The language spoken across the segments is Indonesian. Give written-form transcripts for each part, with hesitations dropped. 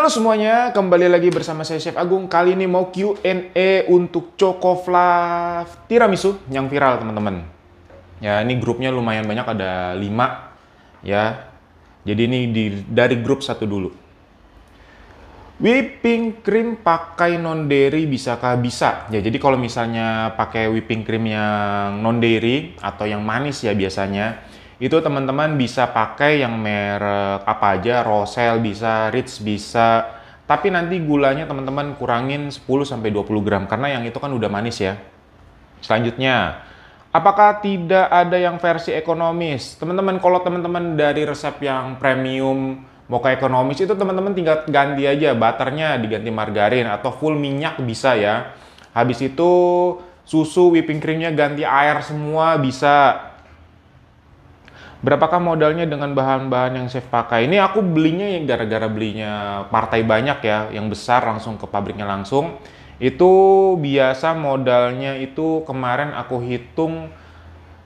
Halo semuanya, kembali lagi bersama saya Chef Agung. Kali ini mau Q&A untuk Cokofluff Tiramisu yang viral, teman-teman. Ya, ini grupnya lumayan banyak, ada 5 ya. Jadi ini dari grup satu dulu. Whipping cream pakai non dairy bisakah? Bisa. Ya, jadi kalau misalnya pakai whipping cream yang non dairy atau yang manis ya biasanya, itu teman-teman bisa pakai yang merek apa aja, Rosel bisa, Ritz bisa. Tapi nanti gulanya teman-teman kurangin 10-20 gram karena yang itu kan udah manis ya. Selanjutnya, apakah tidak ada yang versi ekonomis? Teman-teman, kalau teman-teman dari resep yang premium mau ke ekonomis itu teman-teman tinggal ganti aja butternya diganti margarin atau full minyak bisa ya. Habis itu susu whipping creamnya ganti air semua bisa. Berapakah modalnya dengan bahan-bahan yang chef pakai? Ini aku belinya yang gara-gara belinya partai banyak ya, yang besar langsung ke pabriknya langsung. Itu biasa modalnya itu kemarin aku hitung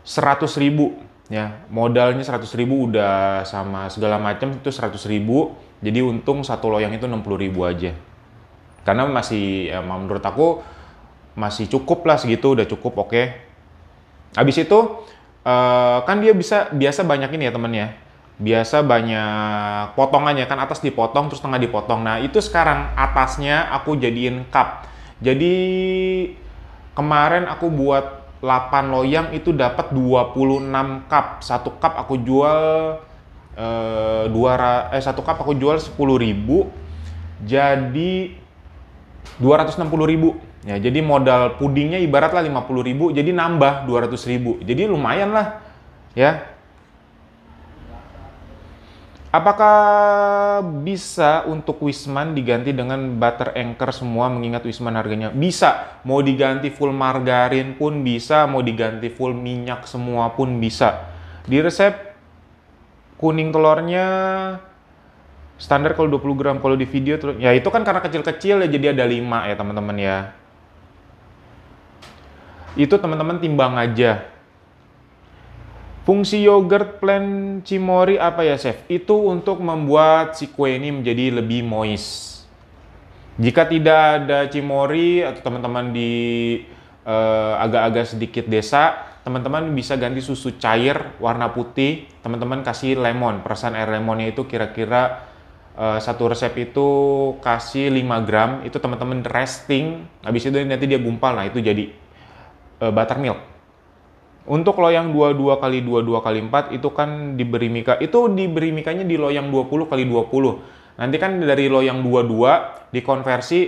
100.000 ya. Modalnya 100.000 udah sama segala macam itu 100.000. Jadi untung satu loyang itu 60.000 aja. Karena masih ya, menurut aku masih cukup lah segitu, udah cukup oke. Habis itu kan dia biasa banyak ini ya temen ya, biasa banyak potongannya kan, atas dipotong terus tengah dipotong. Nah itu sekarang atasnya aku jadiin cup. Jadi kemarin aku buat 8 loyang itu dapat 26 cup. Satu cup aku jual satu cup aku jual 10.000, jadi 260.000 ya. Jadi modal pudingnya ibaratlah 50.000, jadi nambah 200.000, jadi lumayan lah ya. Apakah bisa untuk Wisman diganti dengan butter anchor semua, mengingat Wisman harganya? Bisa, mau diganti full margarin pun bisa, mau diganti full minyak semua pun bisa. Di resep kuning telurnya standar kalau 20 gram, kalau di video tuh ya itu kan karena kecil-kecil ya, jadi ada 5 ya teman-teman ya. Itu teman-teman timbang aja. Fungsi yogurt plain cimori apa ya chef? Itu untuk membuat si kue ini menjadi lebih moist. Jika tidak ada cimori atau teman-teman di agak-agak sedikit desa, teman-teman bisa ganti susu cair warna putih, teman-teman kasih lemon, perasan air lemonnya itu kira-kira satu resep itu kasih 5 gram, itu teman-teman resting, habis itu nanti dia gumpal, nah itu jadi buttermilk. Untuk loyang 22 kali 22 kali 4 itu kan diberi mika, itu diberi mikanya di loyang 20 kali 20. Nanti kan dari loyang 22 dikonversi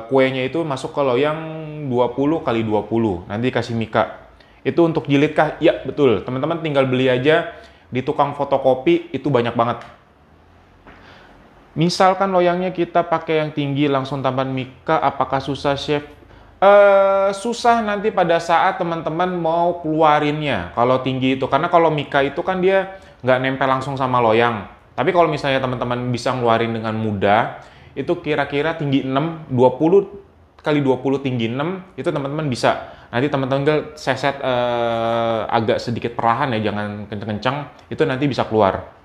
kuenya itu masuk ke loyang 20 kali 20. Nanti dikasih mika. Itu untuk jilid kah? Ya, betul. Teman-teman tinggal beli aja di tukang fotokopi, itu banyak banget. Misalkan loyangnya kita pakai yang tinggi langsung tambahan mika, apakah susah chef? Susah nanti pada saat teman-teman mau keluarinnya kalau tinggi itu, karena kalau mika itu kan dia nggak nempel langsung sama loyang. Tapi kalau misalnya teman-teman bisa ngeluarin dengan mudah, itu kira-kira tinggi 6, 20 kali 20 tinggi 6, itu teman-teman bisa. Nanti teman-teman seset agak sedikit perlahan ya, jangan kenceng-kenceng, itu nanti bisa keluar.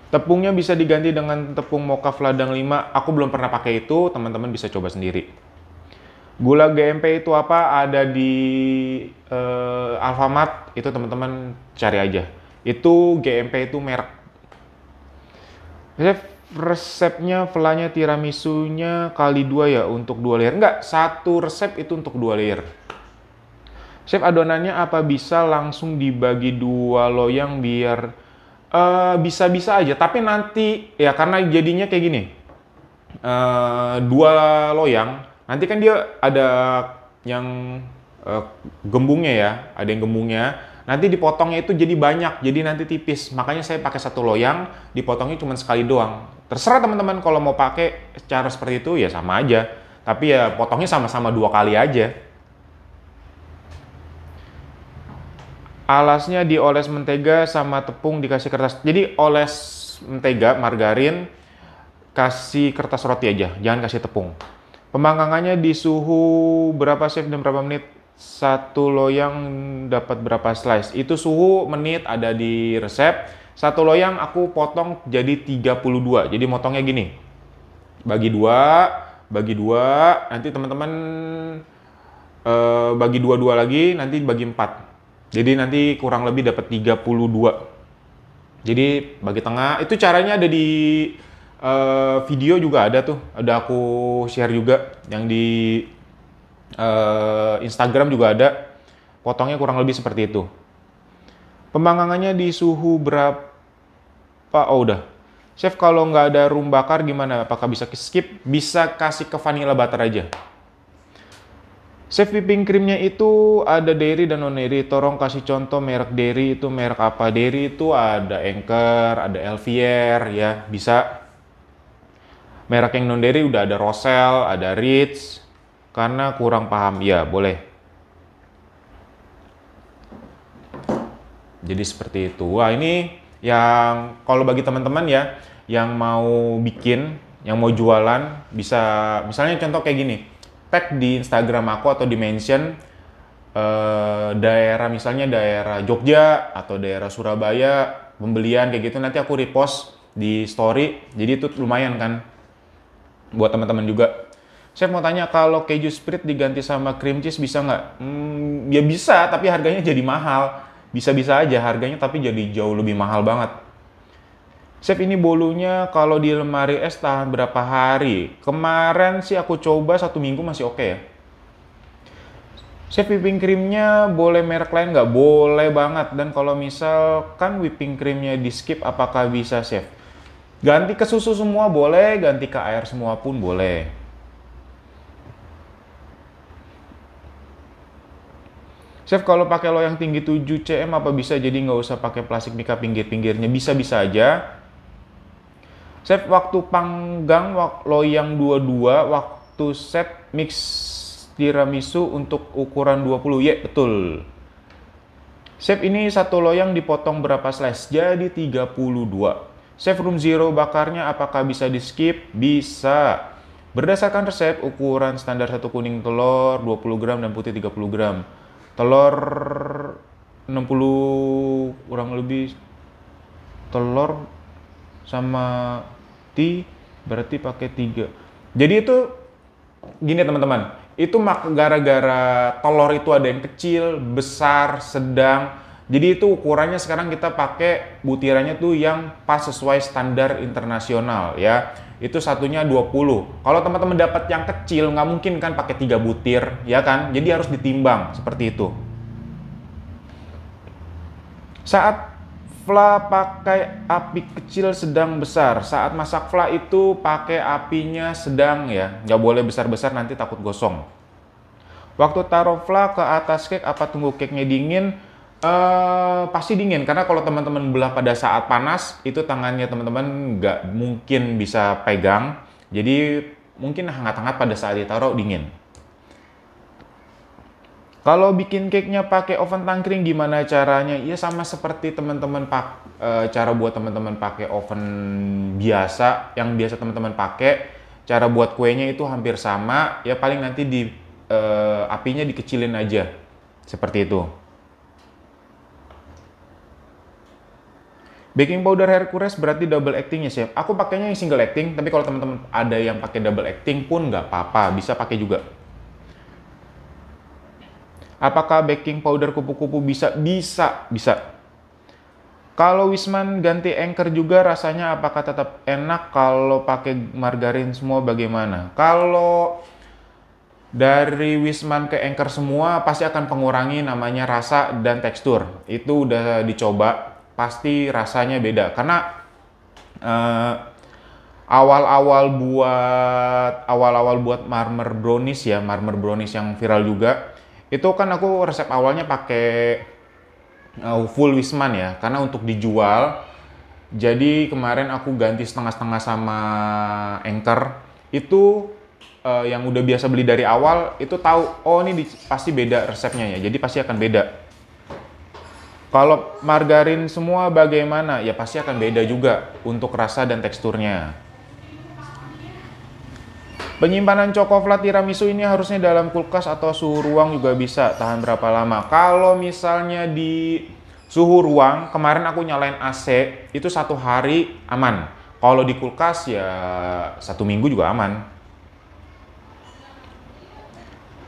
Tepungnya bisa diganti dengan tepung mocaf ladang 5. Aku belum pernah pakai itu, teman-teman bisa coba sendiri. Gula GMP itu apa? Ada di Alfamart, itu teman-teman cari aja. Itu GMP itu merek. Resepnya flanya tiramisunya kali 2 ya untuk 2 layer. Enggak, satu resep itu untuk 2 layer. Chef, adonannya apa bisa langsung dibagi 2 loyang biar bisa-bisa aja, tapi nanti ya karena jadinya kayak gini, 2 loyang, nanti kan dia ada yang gembungnya ya, ada yang gembungnya, nanti dipotongnya itu jadi banyak, jadi nanti tipis, makanya saya pakai 1 loyang, dipotongnya cuma sekali doang. Terserah teman-teman kalau mau pakai cara seperti itu ya sama aja, tapi ya potongnya sama-sama 2 kali aja. Alasnya dioles mentega sama tepung dikasih kertas. Jadi oles mentega, margarin, kasih kertas roti aja, jangan kasih tepung. Pemanggangannya di suhu berapa chef dan berapa menit? Satu loyang dapat berapa slice? Itu suhu menit ada di resep. Satu loyang aku potong jadi 32. Jadi motongnya gini. Bagi dua, nanti teman-teman bagi dua lagi, nanti bagi 4. Jadi nanti kurang lebih dapat 32. Jadi bagi tengah, itu caranya ada di video juga ada tuh. Ada aku share juga, yang di Instagram juga ada. Potongnya kurang lebih seperti itu. Pemanggangannya di suhu berapa? Oh udah. Chef, kalau nggak ada room bakar gimana? Apakah bisa skip? Bisa kasih ke vanilla butter aja. Chef, whipping creamnya itu ada dairy dan non dairy. Tolong kasih contoh merek dairy itu merek apa? Dairy itu ada Anchor, ada Elvier, ya bisa. Merek yang non dairy udah ada Rosel, ada Ritz. Karena kurang paham, ya boleh. Jadi seperti itu. Wah, ini yang kalau bagi teman-teman ya yang mau bikin, yang mau jualan, bisa misalnya contoh kayak gini, tag di Instagram aku atau di mention daerah, misalnya daerah Jogja atau daerah Surabaya, pembelian kayak gitu, nanti aku repost di story. Jadi itu lumayan kan buat teman-teman juga. Saya mau tanya, kalau keju spread diganti sama cream cheese bisa nggak? Ya bisa, tapi harganya jadi mahal. Bisa-bisa aja harganya, tapi jadi jauh lebih mahal banget. Chef, ini bolunya kalau di lemari es tahan berapa hari? Kemarin sih aku coba 1 minggu masih oke ya. Chef, whipping creamnya boleh merek lain nggak? Boleh banget. Dan kalau misalkan whipping creamnya di skip, apakah bisa chef? Ganti ke susu semua boleh, ganti ke air semua pun boleh. Chef, kalau pakai loyang tinggi 7 cm apa bisa jadi nggak usah pakai plastik mika pinggir-pinggirnya? Bisa-bisa aja. Chef, waktu panggang loyang 22, waktu set mix tiramisu untuk ukuran 20. Ya, betul. Chef, ini satu loyang dipotong berapa slice? Jadi 32. Chef, room zero bakarnya apakah bisa di skip? Bisa. Berdasarkan resep, ukuran standar satu kuning telur 20 gram dan putih 30 gram. Telur 60 kurang lebih, telur sama berarti pakai 3. Jadi itu gini teman-teman, itu gara-gara telur itu ada yang kecil, besar, sedang. Jadi itu ukurannya sekarang kita pakai butirannya tuh yang pas sesuai standar internasional ya. Itu satunya 20. Kalau teman-teman dapat yang kecil, nggak mungkin kan pakai 3 butir, ya kan? Jadi harus ditimbang seperti itu. Saat fla pakai api kecil, sedang, besar. Saat masak fla itu pakai apinya sedang ya, nggak boleh besar-besar nanti takut gosong. Waktu taruh fla ke atas cake, apa tunggu cake-nya dingin? Pasti dingin, karena kalau teman-teman belah pada saat panas itu tangannya teman-teman nggak mungkin bisa pegang, jadi mungkin hangat-hangat pada saat ditaruh dingin. Kalau bikin cake-nya pakai oven tangkring gimana caranya? Ya sama seperti teman-teman cara buat teman-teman pakai oven biasa yang biasa teman-teman pakai, cara buat kuenya itu hampir sama ya, paling nanti di apinya dikecilin aja seperti itu. Baking powder Hercules berarti double actingnya chef. Aku pakainya yang single acting, tapi kalau teman-teman ada yang pakai double acting pun nggak apa-apa, bisa pakai juga. Apakah baking powder kupu-kupu bisa? Bisa. Kalau Wisman ganti Anchor juga rasanya apakah tetap enak? Kalau pakai margarin semua bagaimana? Kalau dari Wisman ke Anchor semua pasti akan mengurangi namanya rasa dan tekstur. Itu udah dicoba. Pasti rasanya beda karena awal-awal buat marmer brownies yang viral juga itu kan aku resep awalnya pakai full Wisman ya, karena untuk dijual. Jadi kemarin aku ganti setengah-setengah sama Anchor itu. Yang udah biasa beli dari awal itu tahu, oh ini pasti beda resepnya ya, jadi pasti akan beda. Kalau margarin semua bagaimana? Ya pasti akan beda juga untuk rasa dan teksturnya. Penyimpanan coklat tiramisu ini harusnya dalam kulkas atau suhu ruang juga bisa. Tahan berapa lama? Kalau misalnya di Suhu ruang, kemarin aku nyalain AC, itu 1 hari aman. Kalau di kulkas ya 1 minggu juga aman.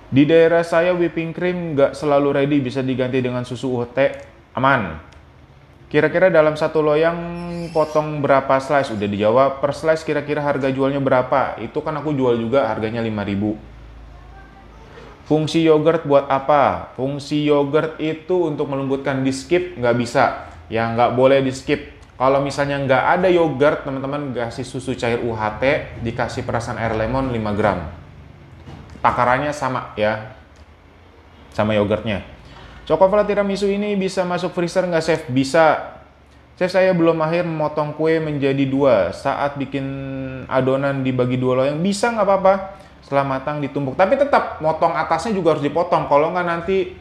Di daerah saya whipping cream nggak selalu ready, bisa diganti dengan susu UHT, aman. Kira-kira dalam satu loyang potong berapa slice? Udah dijawab. Per slice kira-kira harga jualnya berapa? Itu kan aku jual juga harganya 5.000. Fungsi yogurt buat apa? Fungsi yogurt itu untuk melembutkan, di skip nggak bisa. Ya nggak boleh di skip. Kalau misalnya nggak ada yogurt, teman-teman kasih susu cair UHT, dikasih perasan air lemon 5 gram. Takarannya sama ya, sama yogurtnya. Coklat tiramisu ini bisa masuk freezer nggak, Chef? Bisa. Chef, saya belum mahir memotong kue menjadi 2. Saat bikin adonan dibagi 2 loyang, bisa nggak apa-apa. Setelah matang ditumbuk. Tapi tetap, motong atasnya juga harus dipotong. Kalau nggak nanti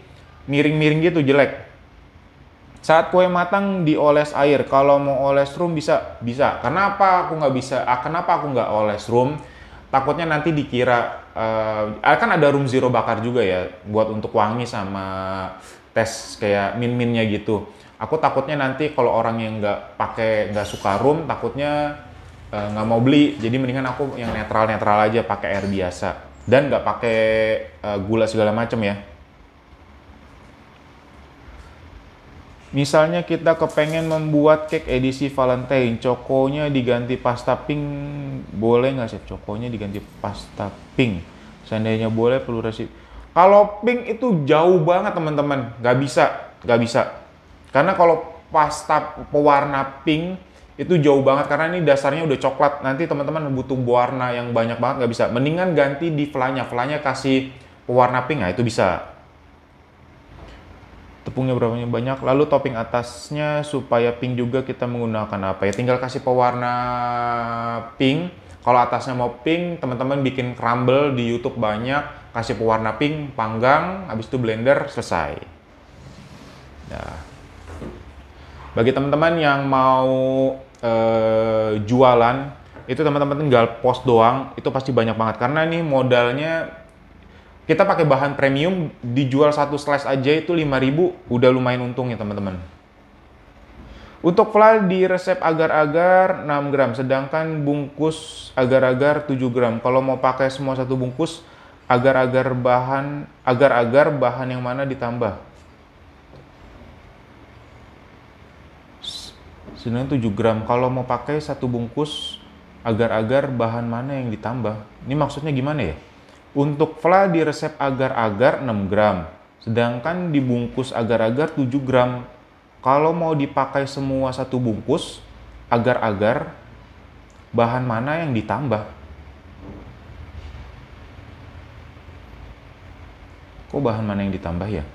miring-miring gitu, jelek. Saat kue matang dioles air. Kalau mau oles room bisa? Bisa. Kenapa aku nggak bisa? Kenapa aku nggak oles room? Takutnya nanti dikira kan ada room zero bakar juga ya, buat untuk wangi sama tes kayak min-minnya gitu. Aku takutnya nanti kalau orang yang nggak suka room, takutnya nggak mau beli. Jadi mendingan aku yang netral-netral aja, pakai air biasa dan nggak pakai gula segala macam ya. Misalnya kita kepengen membuat cake edisi Valentine, cokonya diganti pasta pink, boleh nggak sih? Cokonya diganti pasta pink. Seandainya boleh, perlu resep. Kalau pink itu jauh banget teman-teman, nggak bisa. Karena kalau pasta pewarna pink itu jauh banget, karena ini dasarnya udah coklat. Nanti teman-teman butuh warna yang banyak banget, nggak bisa. Mendingan ganti di flanya kasih pewarna pink, nah itu bisa. Tepungnya berapa banyak, lalu topping atasnya supaya pink juga kita menggunakan apa ya? Tinggal kasih pewarna pink. Kalau atasnya mau pink, teman-teman bikin crumble di YouTube banyak, kasih pewarna pink, panggang, habis itu blender, selesai. Nah, bagi teman-teman yang mau jualan, itu teman-teman tinggal post doang, itu pasti banyak banget. Karena ini modalnya, kita pakai bahan premium, dijual 1 slice aja itu 5.000, udah lumayan untung ya teman-teman. Untuk flan di resep agar-agar 6 gram, sedangkan bungkus agar-agar 7 gram. Kalau mau pakai semua satu bungkus, agar-agar bahan yang mana ditambah? Sedangkan 7 gram, kalau mau pakai satu bungkus, agar-agar bahan mana yang ditambah? Ini maksudnya gimana ya? Untuk fla di resep agar-agar 6 gram, sedangkan dibungkus agar-agar 7 gram. Kalau mau dipakai semua satu bungkus, agar-agar bahan mana yang ditambah? Kok bahan mana yang ditambah ya?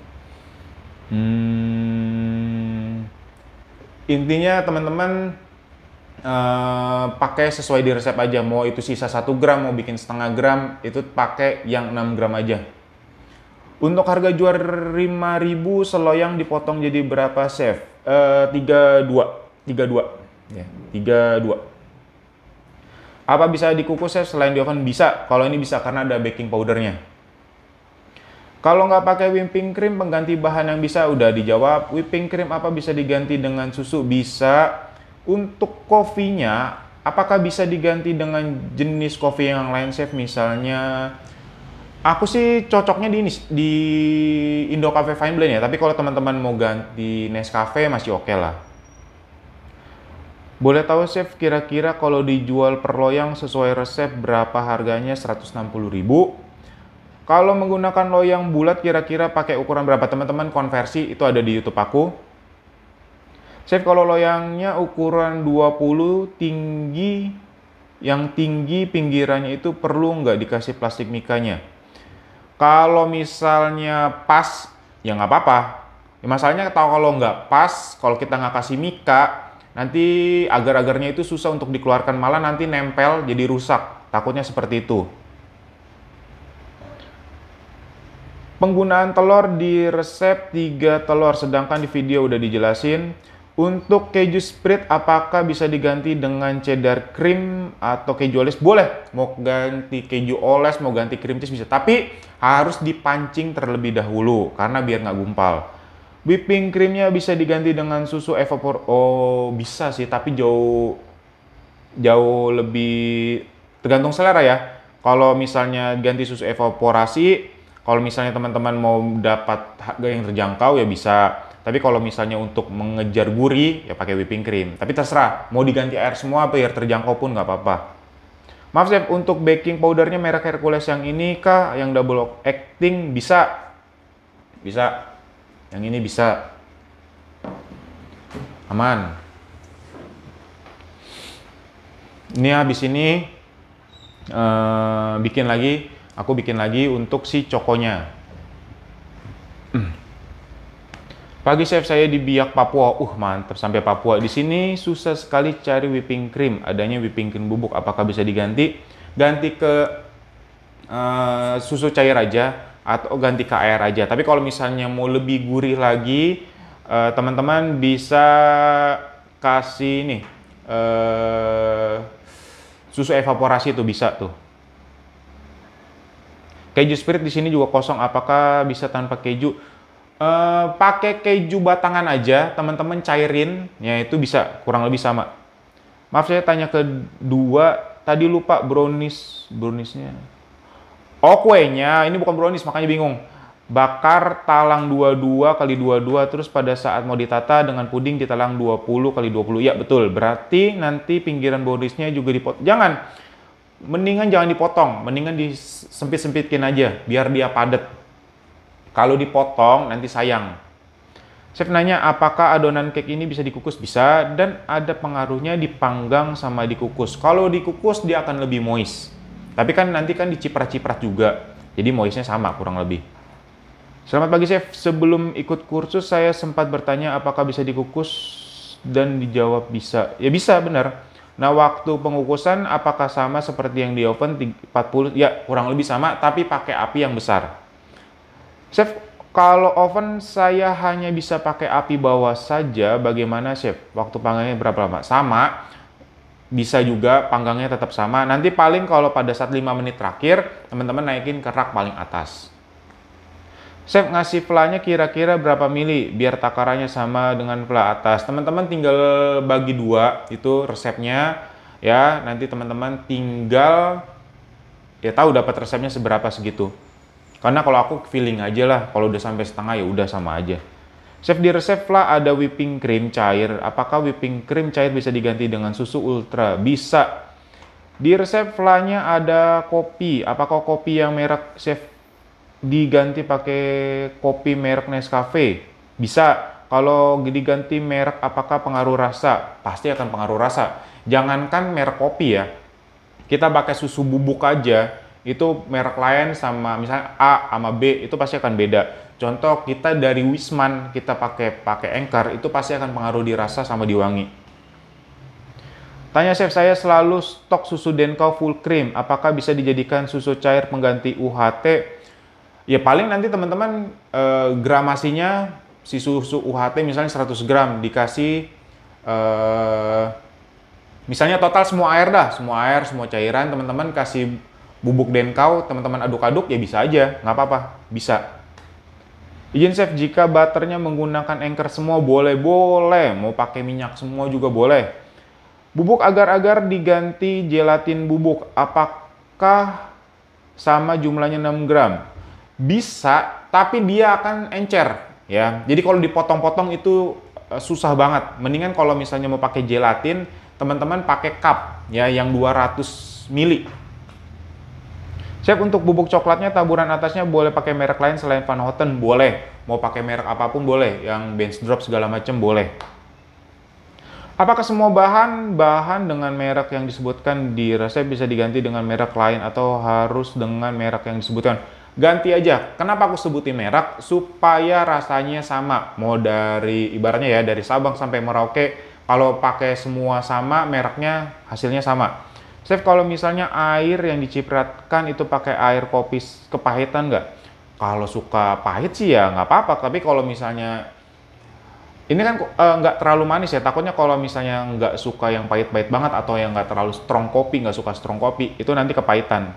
Intinya teman-teman pakai sesuai di resep aja, mau itu sisa 1 gram, mau bikin setengah gram, itu pakai yang 6 gram aja. Untuk harga jual 5.000 seloyang dipotong jadi berapa, Chef? 32 ya, 32. Apa bisa dikukus, Chef, selain di oven? Bisa, kalau ini bisa karena ada baking powdernya. Kalau nggak pakai whipping cream, pengganti bahan yang bisa, udah dijawab. Whipping cream apa bisa diganti dengan susu? Bisa. Untuk kopinya, apakah bisa diganti dengan jenis kopi yang lain, Chef? Misalnya, aku sih cocoknya di Indo Cafe Fine Blend ya. Tapi kalau teman-teman mau ganti Nescafe masih oke lah. Boleh tahu, Chef, kira-kira kalau dijual per loyang sesuai resep berapa harganya? 160.000. Kalau menggunakan loyang bulat kira-kira pakai ukuran berapa? Teman-teman konversi itu ada di YouTube aku. Chef, kalau loyangnya ukuran 20 tinggi, yang tinggi pinggirannya itu perlu nggak dikasih plastik mikanya? Kalau misalnya pas, ya nggak apa-apa. Ya, masalahnya kalau nggak pas, kalau kita nggak kasih mika, nanti agar-agarnya itu susah untuk dikeluarkan, malah nanti nempel jadi rusak. Takutnya seperti itu. Penggunaan telur di resep 3 telur, sedangkan di video udah dijelasin. Untuk keju spread, apakah bisa diganti dengan cheddar cream atau keju oles? Boleh, mau ganti keju oles, mau ganti cream cheese bisa. Tapi harus dipancing terlebih dahulu, karena biar nggak gumpal. Whipping creamnya bisa diganti dengan susu evapor. Oh, bisa sih, tapi jauh lebih tergantung selera ya. Kalau misalnya ganti susu evaporasi, kalau misalnya teman-teman mau dapat harga yang terjangkau ya bisa. Tapi kalau misalnya untuk mengejar gurih ya pakai whipping cream. Tapi terserah, mau diganti air semua biar terjangkau pun nggak apa-apa. Maaf Chef, untuk baking powdernya merek Hercules yang ini kah? Yang double acting bisa? Bisa. Yang ini bisa. Aman. Ini habis ini aku bikin lagi untuk si cokonya. Pagi Chef, saya di Biak Papua. Mantap sampai Papua. Di sini susah sekali cari whipping cream. Adanya whipping cream bubuk. Apakah bisa diganti? Ganti ke susu cair aja atau ganti ke air aja. Tapi kalau misalnya mau lebih gurih lagi, teman-teman bisa kasih nih susu evaporasi tuh bisa tuh. Keju spirit di sini juga kosong. Apakah bisa tanpa keju? Pakai keju batangan aja, teman-teman cairin, ya itu bisa kurang lebih sama. Maaf saya tanya kedua, tadi lupa browniesnya. Oh kuenya, ini bukan brownies makanya bingung. Bakar talang 22 kali 22, terus pada saat mau ditata dengan puding ditalang 20 kali 20. Ya betul, berarti nanti pinggiran browniesnya juga dipotong. Mendingan jangan dipotong, mendingan disempit-sempitkin aja biar dia padat. Kalau dipotong nanti sayang. Chef nanya apakah adonan cake ini bisa dikukus? Bisa, dan ada pengaruhnya dipanggang sama dikukus. Kalau dikukus dia akan lebih moist. Tapi kan nanti kan diciprat-ciprat juga. Jadi moistnya sama kurang lebih. Selamat pagi Chef, sebelum ikut kursus saya sempat bertanya apakah bisa dikukus dan dijawab bisa. Ya bisa, benar. Nah waktu pengukusan apakah sama seperti yang di oven 40? Ya kurang lebih sama, tapi pakai api yang besar. Chef, kalau oven saya hanya bisa pakai api bawah saja, bagaimana Chef? Waktu panggangnya berapa lama? Sama, bisa juga panggangnya tetap sama. Nanti paling kalau pada saat 5 menit terakhir, teman-teman naikin ke rak paling atas. Chef, ngasih flanya kira-kira berapa mili biar takarannya sama dengan fla atas? Teman-teman tinggal bagi dua, itu resepnya. Ya, nanti teman-teman tinggal ya tahu dapat resepnya seberapa segitu. Karena kalau aku feeling aja lah, kalau udah sampai setengah ya udah sama aja. Chef, di resep fla ada whipping cream cair. Apakah whipping cream cair bisa diganti dengan susu ultra? Bisa. Di resep flanya ada kopi. Apakah kopi yang merek Chef diganti pakai kopi merek Nescafe? Bisa. Kalau diganti merek apakah pengaruh rasa? Pasti akan pengaruh rasa. Jangankan merek kopi ya. Kita pakai susu bubuk aja. Itu merek lain sama misalnya A sama B itu pasti akan beda. Contoh kita dari Wisman kita pakai Anchor itu pasti akan pengaruh di rasa sama di wangi. Tanya Chef, saya selalu stok susu Denkau full cream. Apakah bisa dijadikan susu cair pengganti UHT? Ya paling nanti teman-teman gramasinya si susu UHT misalnya 100 gram dikasih misalnya total semua air dah, semua cairan teman-teman kasih bubuk Denkau, teman-teman aduk-aduk ya bisa aja, nggak apa-apa, bisa. Izin Chef, jika butternya menggunakan Anchor semua boleh, mau pakai minyak semua juga boleh. Bubuk agar-agar diganti gelatin bubuk, apakah sama jumlahnya 6 gram? Bisa, tapi dia akan encer ya. Jadi kalau dipotong-potong itu susah banget. Mendingan kalau misalnya mau pakai gelatin, teman-teman pakai cup ya yang 200 ml. Chef, untuk bubuk coklatnya taburan atasnya boleh pakai merek lain selain Van Houten? Boleh. Mau pakai merek apapun boleh. Yang Bench Drop segala macam boleh. Apakah semua bahan dengan merek yang disebutkan di resep bisa diganti dengan merek lain atau harus dengan merek yang disebutkan? Ganti aja. Kenapa aku sebutin merek? Supaya rasanya sama. Mau dari ibaratnya ya dari Sabang sampai Merauke, kalau pakai semua sama mereknya hasilnya sama. Chef, kalau misalnya air yang dicipratkan itu pakai air kopi kepahitan nggak? Kalau suka pahit sih ya nggak apa-apa, tapi kalau misalnya ini kan nggak terlalu manis ya, takutnya kalau misalnya nggak suka yang pahit-pahit banget atau yang nggak terlalu strong kopi, nggak suka strong kopi, itu nanti kepahitan.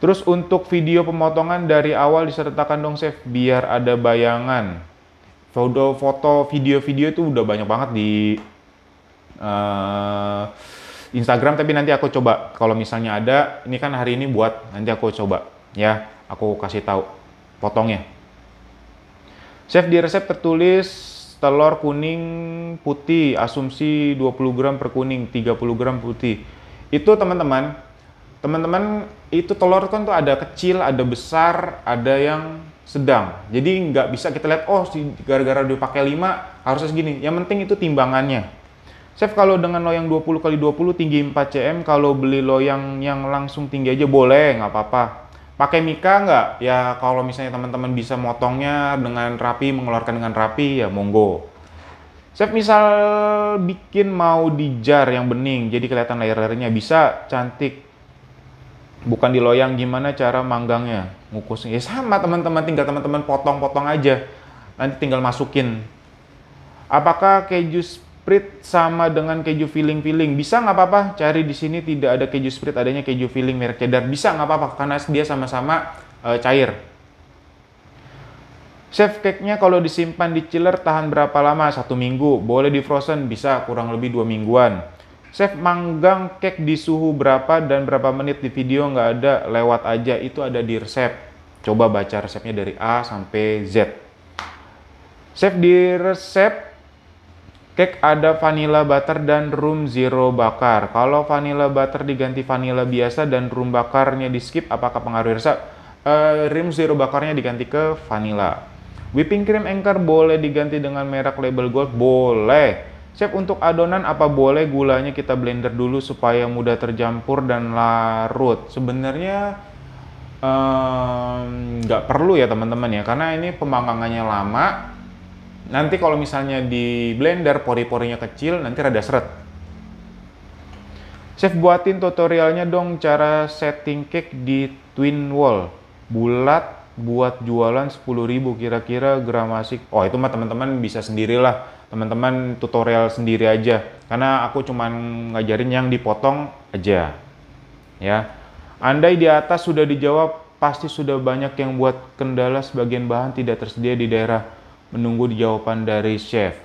Terus untuk video pemotongan dari awal disertakan dong Chef, biar ada bayangan. Foto-foto, video-video itu udah banyak banget di Instagram, tapi nanti aku coba kalau misalnya ada. Ini kan hari ini buat, nanti aku coba ya, aku kasih tahu potongnya. Chef, di resep tertulis telur kuning putih, asumsi 20 gram per kuning, 30 gram putih. Itu teman-teman itu telur kan tuh ada kecil, ada besar, ada yang sedang. Jadi nggak bisa kita lihat, oh gara-gara dipakai 5 harusnya segini. Yang penting itu timbangannya. Chef, kalau dengan loyang 20 kali 20 tinggi 4 cm, kalau beli loyang yang langsung tinggi aja boleh, nggak apa-apa. Pakai mika nggak? Ya kalau misalnya teman-teman bisa motongnya dengan rapi, mengeluarkan dengan rapi, ya monggo. Chef, misal bikin mau di jar yang bening, jadi kelihatan layer-layernya, bisa cantik. Bukan di loyang, gimana cara manggangnya? Ngukusnya? Ya sama teman-teman, tinggal teman-teman potong-potong aja. Nanti tinggal masukin. Apakah keju Sprit sama dengan keju filling? Bisa, nggak apa-apa. Cari di sini tidak ada keju Sprit, adanya keju filling merek cheddar. Bisa, nggak apa-apa karena dia sama-sama cair. Chef, cake-nya kalau disimpan di chiller tahan berapa lama? 1 minggu. Boleh di frozen, bisa kurang lebih 2 mingguan. Chef, manggang cake di suhu berapa dan berapa menit? Di video nggak ada, lewat aja. Itu ada di resep. Coba baca resepnya dari A sampai Z. Chef, di resep cake ada vanilla butter dan rum zero bakar. Kalau vanilla butter diganti vanilla biasa dan rum bakarnya di skip, apakah pengaruh resep? Rum zero bakarnya diganti ke vanilla. Whipping cream Anchor boleh diganti dengan merek label gold? Boleh. Chef, untuk adonan apa boleh gulanya kita blender dulu supaya mudah tercampur dan larut? Sebenarnya nggak perlu ya teman-teman ya, karena ini pemanggangannya lama. Nanti kalau misalnya di blender pori-porinya kecil, nanti rada seret. Chef, buatin tutorialnya dong cara setting cake di twin wall bulat buat jualan 10.000, kira-kira gramasi. Oh, itu mah teman-teman bisa sendirilah. Teman-teman tutorial sendiri aja. Karena aku cuman ngajarin yang dipotong aja. Ya. Andai di atas sudah dijawab, pasti sudah banyak yang buat kendala sebagian bahan tidak tersedia di daerah. Menunggu jawaban dari chef.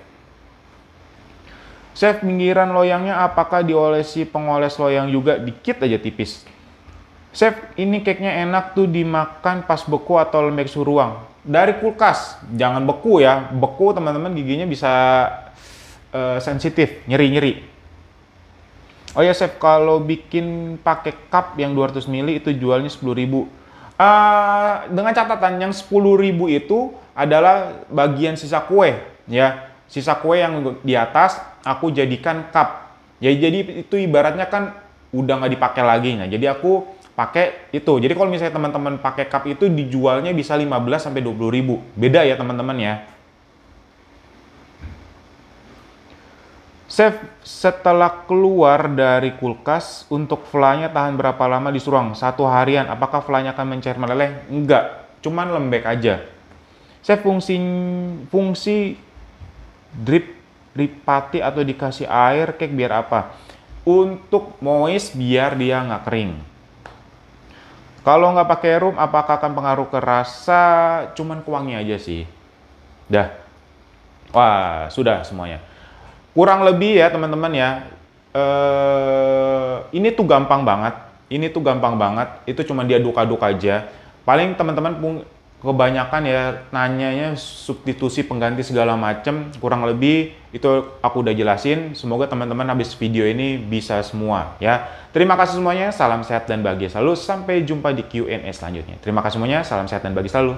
Chef, pinggiran loyangnya apakah diolesi pengoles loyang juga? Dikit aja tipis. Chef, ini cake-nya enak tuh dimakan pas beku atau lembek suhu ruang. Dari kulkas, jangan beku ya. Beku teman-teman giginya bisa sensitif, nyeri-nyeri. Oh ya chef, kalau bikin pakai cup yang 200 ml itu jualnya 10.000. Dengan catatan yang 10.000 itu adalah bagian sisa kue ya. Sisa kue yang di atas aku jadikan cup. Ya jadi itu ibaratnya kan udah nggak dipakai lagi. Nah, jadi aku pakai itu. Jadi kalau misalnya teman-teman pakai cup itu dijualnya bisa 15 sampai 20.000. Beda ya teman-teman ya. Chef, setelah keluar dari kulkas, untuk fly-nya tahan berapa lama di ruang? 1 harian. Apakah fly-nya akan mencair meleleh? Enggak, cuman lembek aja. Chef, fungsi drip ripati atau dikasih air cake biar apa? Untuk moist biar dia nggak kering. Kalau nggak pakai rum, apakah akan pengaruh ke rasa? Cuman ke wangi aja sih. Dah. Wah, sudah semuanya. Kurang lebih ya teman-teman ya. Ini tuh gampang banget. Ini tuh gampang banget. Itu cuma diaduk-aduk aja. Paling teman-teman kebanyakan ya nanyanya substitusi pengganti segala macem. Kurang lebih itu aku udah jelasin. Semoga teman-teman habis video ini bisa semua ya. Terima kasih semuanya, salam sehat dan bahagia selalu. Sampai jumpa di Q&A selanjutnya. Terima kasih semuanya, salam sehat dan bahagia selalu.